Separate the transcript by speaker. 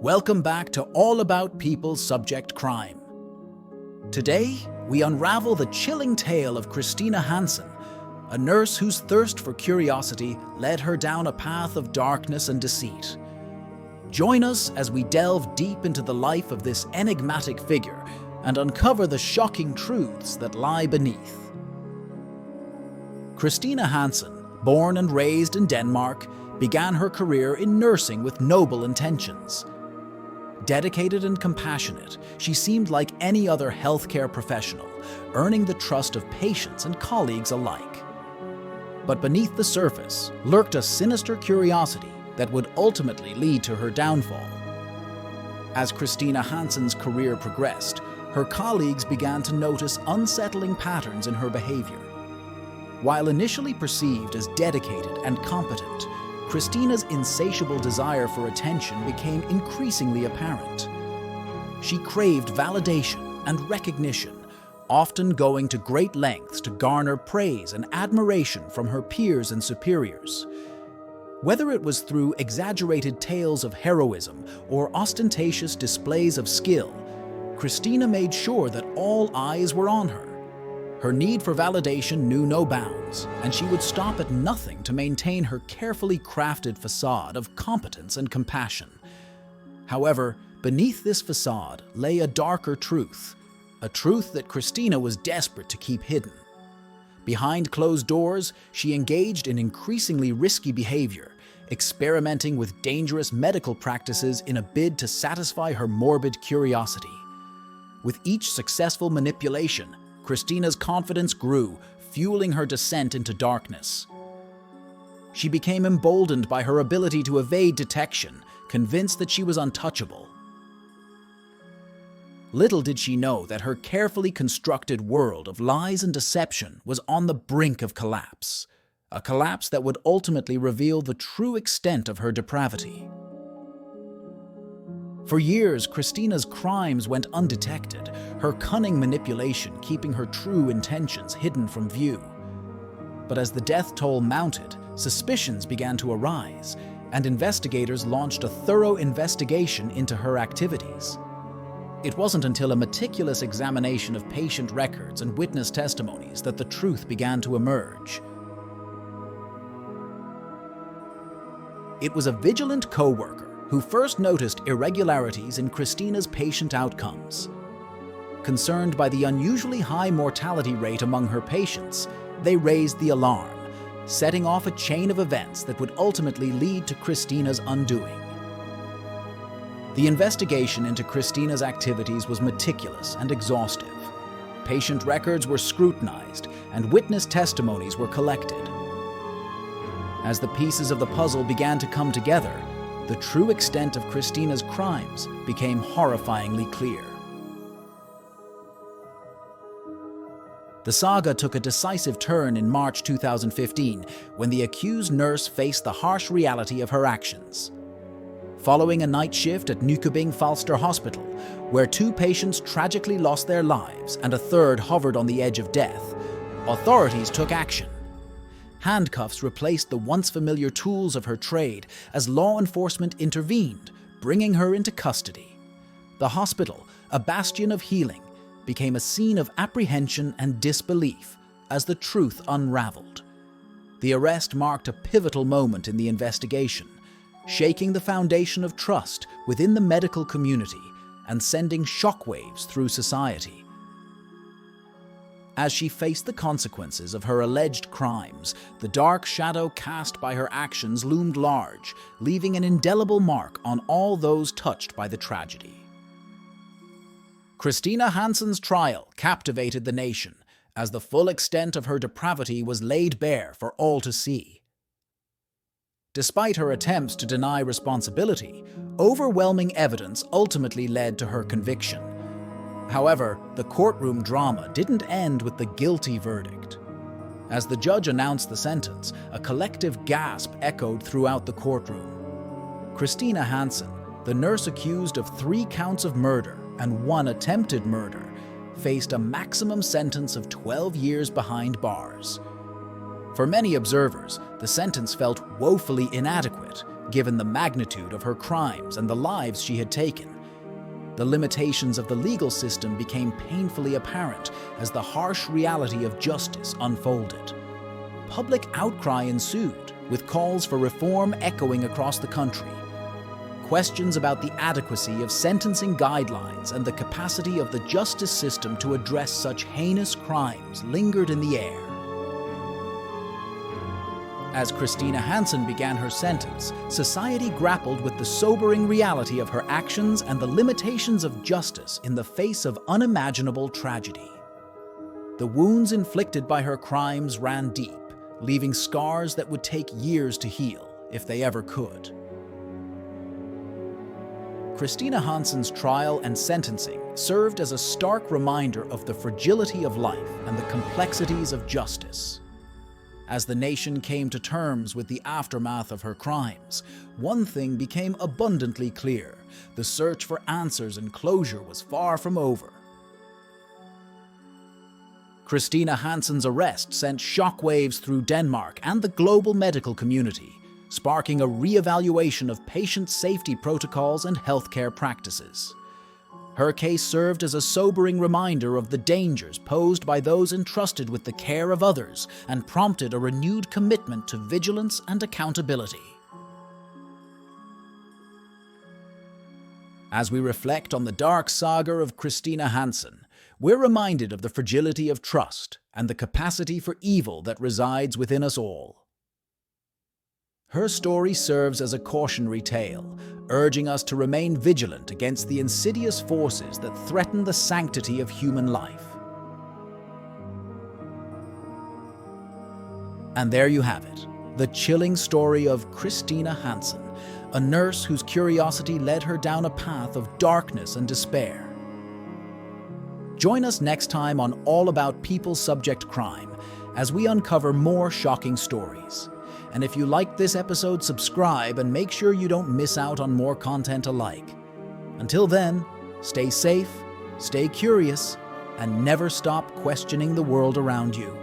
Speaker 1: Welcome back to All About People Subject Crime. Today, we unravel the chilling tale of Christina Hansen, a nurse whose thirst for curiosity led her down a path of darkness and deceit. Join us as we delve deep into the life of this enigmatic figure and uncover the shocking truths that lie beneath. Christina Hansen, born and raised in Denmark, began her career in nursing with noble intentions. Dedicated and compassionate, she seemed like any other healthcare professional, earning the trust of patients and colleagues alike. But beneath the surface lurked a sinister curiosity that would ultimately lead to her downfall. As Christina Hansen's career progressed, her colleagues began to notice unsettling patterns in her behavior. While initially perceived as dedicated and competent, Christina's insatiable desire for attention became increasingly apparent. She craved validation and recognition, often going to great lengths to garner praise and admiration from her peers and superiors. Whether it was through exaggerated tales of heroism or ostentatious displays of skill, Christina made sure that all eyes were on her. Her need for validation knew no bounds, and she would stop at nothing to maintain her carefully crafted facade of competence and compassion. However, beneath this facade lay a darker truth, a truth that Christina was desperate to keep hidden. Behind closed doors, she engaged in increasingly risky behavior, experimenting with dangerous medical practices in a bid to satisfy her morbid curiosity. With each successful manipulation, Christina's confidence grew, fueling her descent into darkness. She became emboldened by her ability to evade detection, convinced that she was untouchable. Little did she know that her carefully constructed world of lies and deception was on the brink of collapse, a collapse that would ultimately reveal the true extent of her depravity. For years, Christina's crimes went undetected, her cunning manipulation keeping her true intentions hidden from view. But as the death toll mounted, suspicions began to arise, and investigators launched a thorough investigation into her activities. It wasn't until a meticulous examination of patient records and witness testimonies that the truth began to emerge. It was a vigilant co-worker who first noticed irregularities in Christina's patient outcomes. Concerned by the unusually high mortality rate among her patients, they raised the alarm, setting off a chain of events that would ultimately lead to Christina's undoing. The investigation into Christina's activities was meticulous and exhaustive. Patient records were scrutinized, and witness testimonies were collected. As the pieces of the puzzle began to come together, the true extent of Christina's crimes became horrifyingly clear. The saga took a decisive turn in March 2015 when the accused nurse faced the harsh reality of her actions. Following a night shift at Nykøbing Falster Hospital, where 2 patients tragically lost their lives and a third hovered on the edge of death, authorities took action. Handcuffs replaced the once familiar tools of her trade as law enforcement intervened, bringing her into custody. The hospital, a bastion of healing, became a scene of apprehension and disbelief as the truth unraveled. The arrest marked a pivotal moment in the investigation, shaking the foundation of trust within the medical community and sending shockwaves through society. As she faced the consequences of her alleged crimes, the dark shadow cast by her actions loomed large, leaving an indelible mark on all those touched by the tragedy. Christina Hansen's trial captivated the nation, as the full extent of her depravity was laid bare for all to see. Despite her attempts to deny responsibility, overwhelming evidence ultimately led to her conviction. However, the courtroom drama didn't end with the guilty verdict. As the judge announced the sentence, a collective gasp echoed throughout the courtroom. Christina Hansen, the nurse accused of 3 counts of murder and 1 attempted murder, faced a maximum sentence of 12 years behind bars. For many observers, the sentence felt woefully inadequate, given the magnitude of her crimes and the lives she had taken. The limitations of the legal system became painfully apparent as the harsh reality of justice unfolded. Public outcry ensued, with calls for reform echoing across the country. Questions about the adequacy of sentencing guidelines and the capacity of the justice system to address such heinous crimes lingered in the air. As Christina Hansen began her sentence, society grappled with the sobering reality of her actions and the limitations of justice in the face of unimaginable tragedy. The wounds inflicted by her crimes ran deep, leaving scars that would take years to heal, if they ever could. Christina Hansen's trial and sentencing served as a stark reminder of the fragility of life and the complexities of justice. As the nation came to terms with the aftermath of her crimes, one thing became abundantly clear: the search for answers and closure was far from over. Christina Hansen's arrest sent shockwaves through Denmark and the global medical community, sparking a re-evaluation of patient safety protocols and healthcare practices. Her case served as a sobering reminder of the dangers posed by those entrusted with the care of others and prompted a renewed commitment to vigilance and accountability. As we reflect on the dark saga of Christina Hansen, we're reminded of the fragility of trust and the capacity for evil that resides within us all. Her story serves as a cautionary tale, urging us to remain vigilant against the insidious forces that threaten the sanctity of human life. And there you have it, the chilling story of Christina Hansen, a nurse whose curiosity led her down a path of darkness and despair. Join us next time on All About People Subject Crime as we uncover more shocking stories. And if you liked this episode, subscribe and make sure you don't miss out on more content alike. Until then, stay safe, stay curious, and never stop questioning the world around you.